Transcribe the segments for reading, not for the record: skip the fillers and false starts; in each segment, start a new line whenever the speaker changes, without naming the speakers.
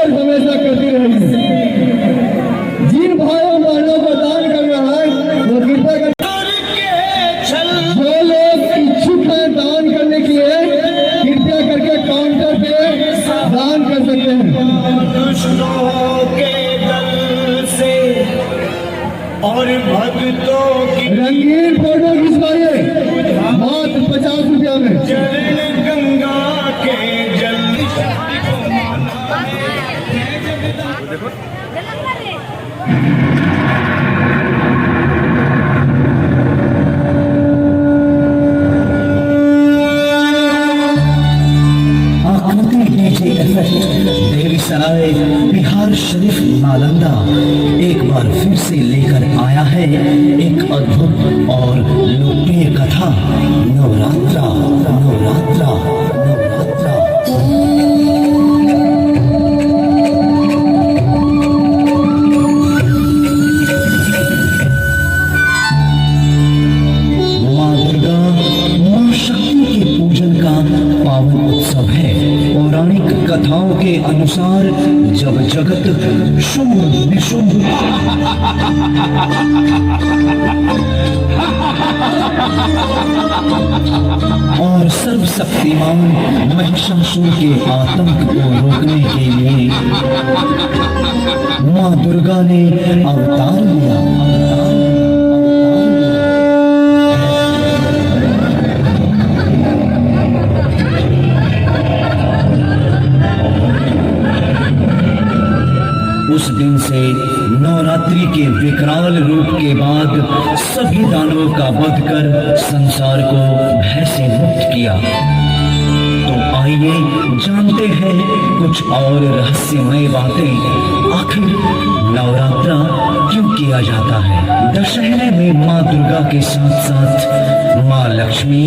और हमेशा करती रहेगी। जिन भाइयों बहनों को दान करना है वो कृपया कर, जो लोग इच्छुक हैं दान करने के लिए कृपया करके काउंटर पे दान कर सकते हैं।
दुष्टों के दल से और भक्तों की
रंगीन फोटो खिंचवाइए मात्र 50 रुपया में।
चरण गंगा के जल
बेगूसराय बिहार शरीफ नालंदा एक बार फिर से लेकर आया है एक अद्भुत और लोकप्रिय कथा, नवरात्रा नवरात्रा नवरात्रा। माँ दुर्गा माँ शक्ति के पूजन का पावन उत्सव है। पौराणिक कथाओं के अनुसार जब जगत शुंभ निशुंभ और सर्वशक्तिमान महिषासुर के आतंक को रोकने के लिए माँ दुर्गा ने अवतार लिया। उस दिन से नवरात्रि के विकराल रूप के बाद सभी दानवों का वध कर संसार को भय से मुक्त किया। तो आइए जानते हैं कुछ और रहस्यमय बातें। आखिर नवरात्रा क्यों किया जाता है? दशहरे में माँ दुर्गा के साथ साथ माँ लक्ष्मी,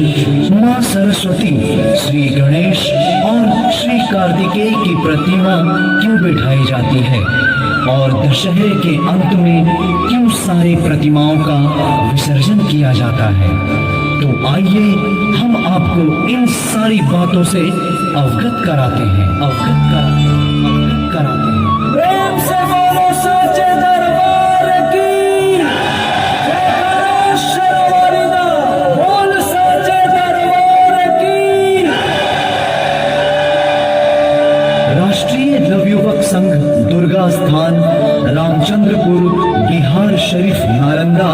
माँ सरस्वती, श्री गणेश और श्री कार्तिकेय की प्रतिमा क्यों बिठाई जाती है? और दशहरे के अंत में क्यों सारी प्रतिमाओं का विसर्जन किया जाता है? तो आइए हम आपको इन सारी बातों से अवगत कराते हैं। अवगत कराते हैं।
प्रेम से बोलो सच्चे दरबार की जय। शर्वरीदा बोल सच्चे दरबार की।
राष्ट्रीय नवयुवक संघ दुर्गा स्थान रामचंद्रपुर बिहार शरीफ नालंदा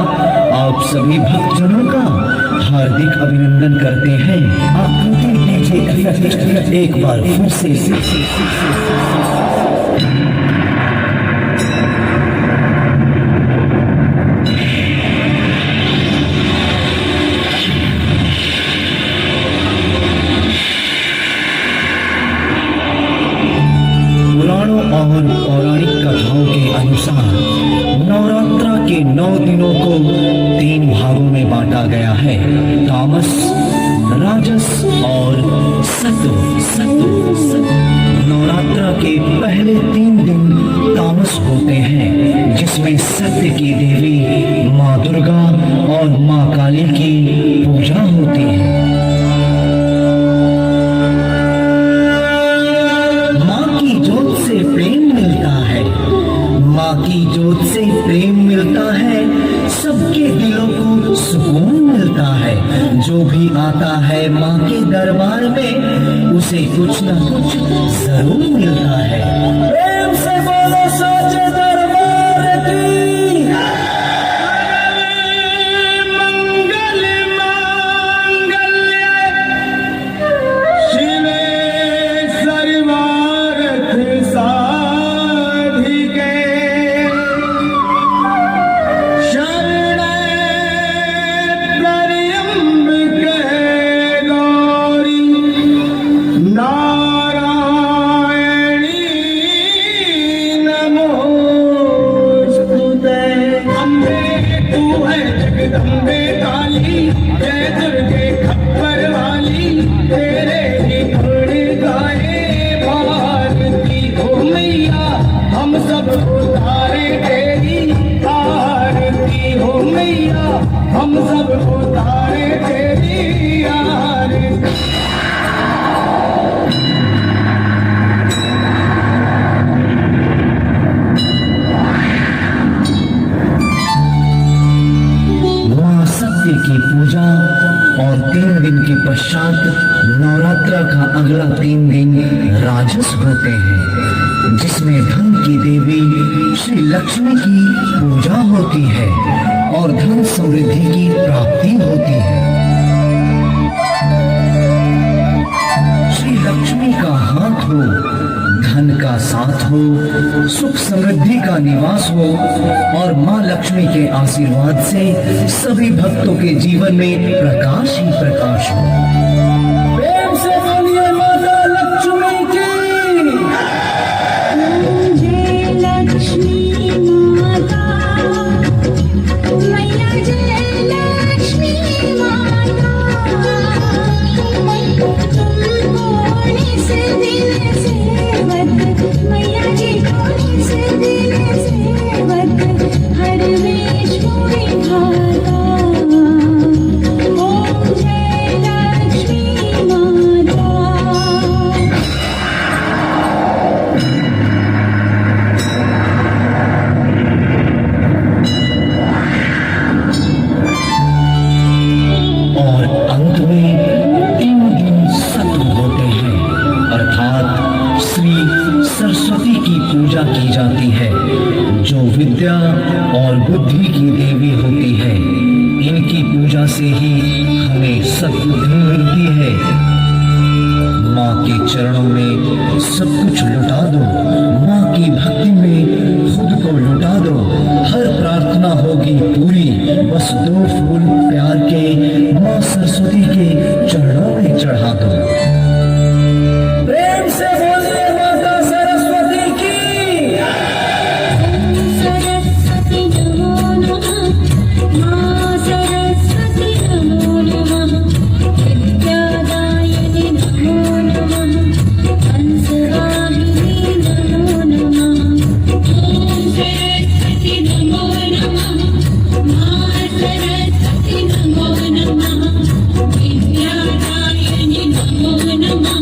आप सभी भक्तजनों का हार्दिक अभिनंदन करते हैं। आकृति दीजिए एक बार फिर से। पुराणों और पौराणिक कथाओं के अनुसार नवरात्रा के 9 दिनों को 3 भागों में बांटा गया है, तामस, राजस और सत्व। नवरात्रा के पहले 3 दिन तामस होते हैं, जिसमें सत्य की देवी माँ दुर्गा और माँ काली की पूजा होती है। माँ की जोत से प्रेम मिलता है, सबके दिलों को सुकून मिलता है। जो भी आता है माँ के दरबार में उसे कुछ न कुछ जरूर मिलता है।
प्रेम से बोलो सच्चे दरबार की। मंगल मांगल्य शिवे सर्वार्थ साधिके शरणे त्र्यंबके गौरी नारायणी नमोस्तुते। अम्बे तू है जगदम्बे काली, जय दुर्गे खप्पर वाली, तेरे ही गुण गाए भारती हो मैया। हम सब उतारे तेरी आरती हो मैया, हम सब उतारे तेरी आरती।
तत्पश्चात नवरात्र का अगला 3 दिन राजस होते हैं, जिसमें धन की देवी श्री लक्ष्मी की पूजा होती है और धन समृद्धि की प्राप्ति होती है। श्री लक्ष्मी का हाथ हो, धन का साथ हो, सुख समृद्धि का निवास हो और माँ लक्ष्मी के आशीर्वाद से सभी भक्तों के जीवन में प्रकाश ही प्रकाश हो।
प्रेम से बोलिए माता लक्ष्मी की।
जय लक्ष्मी माता, मैया जय लक्ष्मी माता, तुमको निस दिन सेवक, मैया जी को निस दिन सेवक, हर वेश को विधाता। ओम जय लक्ष्मी माता।
और अंत में 3 दिन सत्र होते हैं, अर्थात श्री सरस्वती की पूजा की जाती है, जो विद्या और बुद्धि की देवी होती है। इनकी पूजा से ही हमें सद्बुद्धि मिलती है। माँ के चरणों में सब कुछ लुटा दो, माँ की भक्ति में खुद को लुटा दो, हर प्रार्थना होगी पूरी। बस 2 फूल प्यार के माँ सरस्वती के चरणों में चढ़ा दो।
प्रेम से बोलिए माता सरस्वती की।
सरस्वती नमो नमः, माँ सरस्वती नमो नमः, विद्यादायिनी नमो नमः, हंसवाहिनी नमो नमः। ओम सरस्वती नमो नमः, माँ सरस्वती नमो नमः, विद्यादायिनी नमो नमः,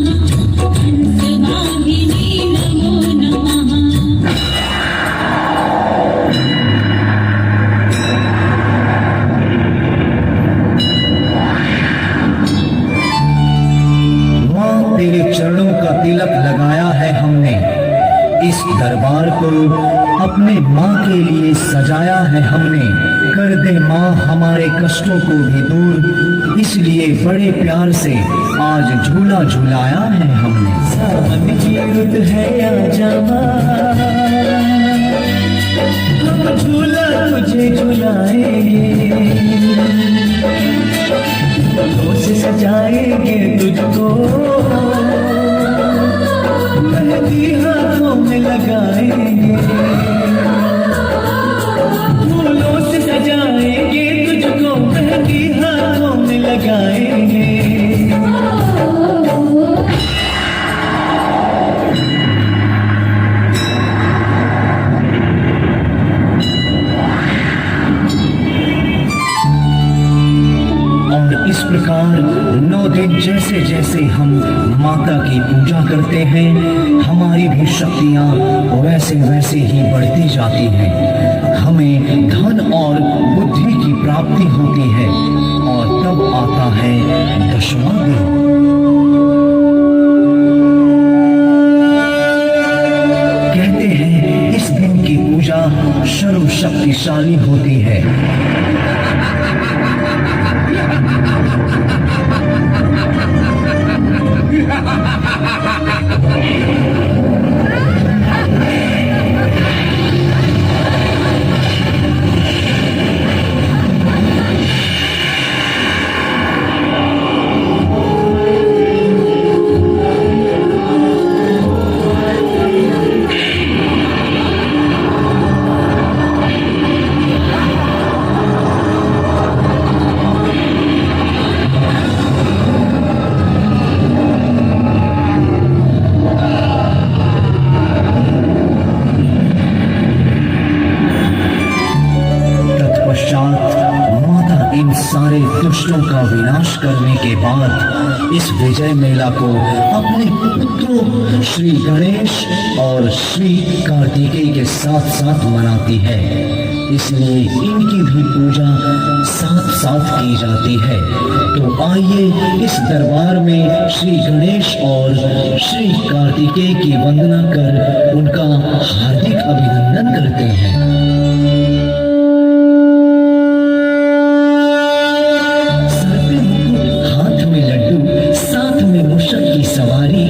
हंसवाहिनी नमो नमः।
माँ तेरे चरणों का तिलक लगाया है हमने, इस दरबार को अपने माँ के लिए सजाया है हमने। कर दे माँ हमारे कष्टों को भी दूर, इसलिए बड़े प्यार से आज झूला झुलाया है हमने।
सावन की रुत है आजा माँ, हम झूला तुझे झुलाएंगे, फूलों से सजाएंगे तुझको, मेहंदी हाथों में लगाएंगे, फूलों से सजाएंगे तुझको, मेहंदी हाथों में लगाएंगे।
और इस प्रकार 9 दिन जैसे जैसे हम माता की पूजा करते हैं, हमारी भी शक्तियाँ वैसे वैसे ही बढ़ती जाती हैं। हमें धन और बुद्धि की प्राप्ति होती है और तब आता है 10वां दिन। कहते हैं इस दिन की पूजा सर्वशक्तिशाली होती है। सारे दुष्टों का विनाश करने के बाद इस विजय मेला को अपने पुत्रों श्री गणेश और श्री कार्तिकेय के साथ साथ मनाती है। इसलिए इनकी भी पूजा साथ साथ की जाती है। तो आइए इस दरबार में श्री गणेश और श्री कार्तिकेय की वंदना कर उनका हार्दिक अभिनंदन करते हैं। सर पे मुकुट, हाथ में लड्डू, साथ में मूषक की सवारी,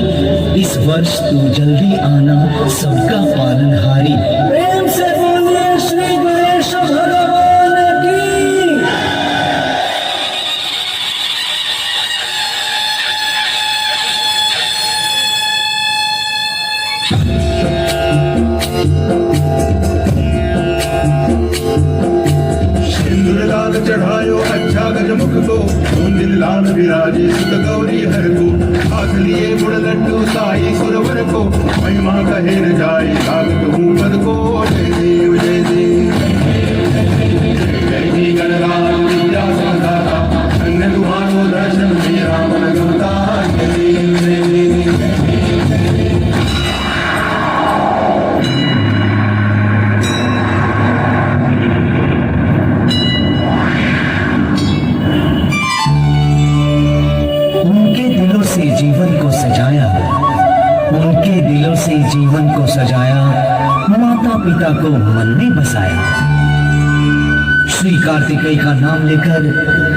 इस वर्ष तू जल्दी आना, सबका पालनहारी।
प्रेम से बोलिए श्री गणेश भगवान की।
सिंदूर लाल चढ़ायो अच्छा गजमुख को, दिल लाल विराजे सुत गौरी हर को, हाथ लिए गुड़ लड्डू साई सुरवर को, महिमा कहे न जाए लागत हूँ पद को। जय देव जय देव जय ही गणराज विद्या संधाता, अन्य तुम्हारो दर्शन मेरा मन गमता। जय देव जय देव
जीवन को सजाया, माता पिता को मन में बसाया। श्री कार्तिकेय का नाम लेकर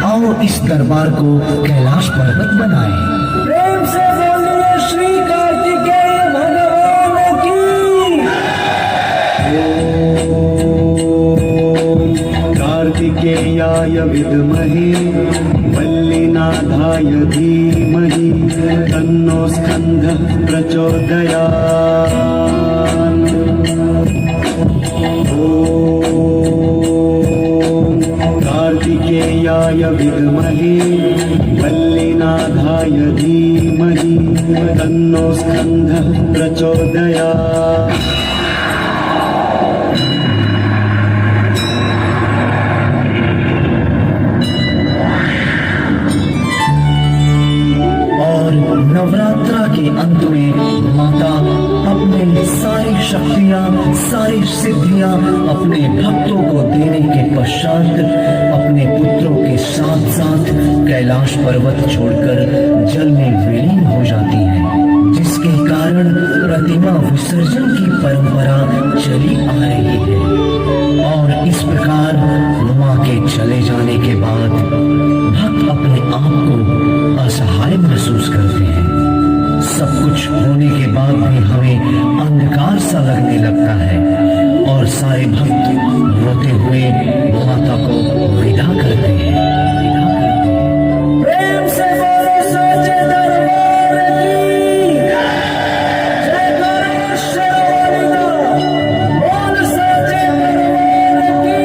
आओ इस दरबार को कैलाश पर्वत बनाएं।
प्रेम से बोलिए श्री कार्तिकेय भगवान की।
कार्तिकेयाय विद्महे वल्लीनाथाय धीमहि तन्नो स्कंदः प्रचोदयात्। ॐ कार्तिकेयाय विद्महे वल्लीनाथाय धीमहि तन्नो स्कंदः प्रचोदयात्।
नवरात्रा के अंत में माता अपने सारी शक्तियां, सारी सिद्धियां अपने भक्तों को देने के पश्चात अपने पुत्रों के साथ साथ कैलाश पर्वत छोड़कर जल में विलीन हो जाती है, जिसके कारण प्रतिमा विसर्जन की परंपरा चली आ रही है। और इस प्रकार मां के चले जाने के बाद भक्त अपने आप को असहाय महसूस करते हैं। सब कुछ होने के बाद भी हमें अंधकार सा लगने लगता है और सारे भक्त रोते हुए माता को विदा करते हैं।
प्रेम से बोलो सच्चे दरबार की। जय गणेश बोल सच्चे दरबार की।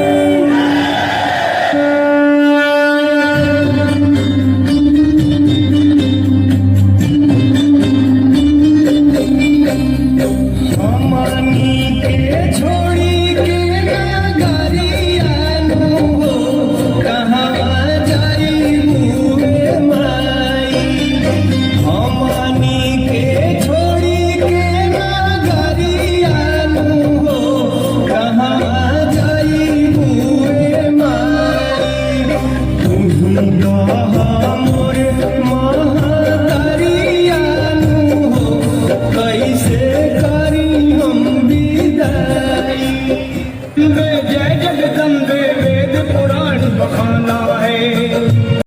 हमनी के छोड़ी के नगरिया नु कहाँ जाई मुए माई। हमनी के छोड़ी के नगरिया नु कहाँ जाई मुए माई। तुम कहा मोर महतरिया नु कैसे करी हम विदाई। जय जगदम्बे वेद पुराण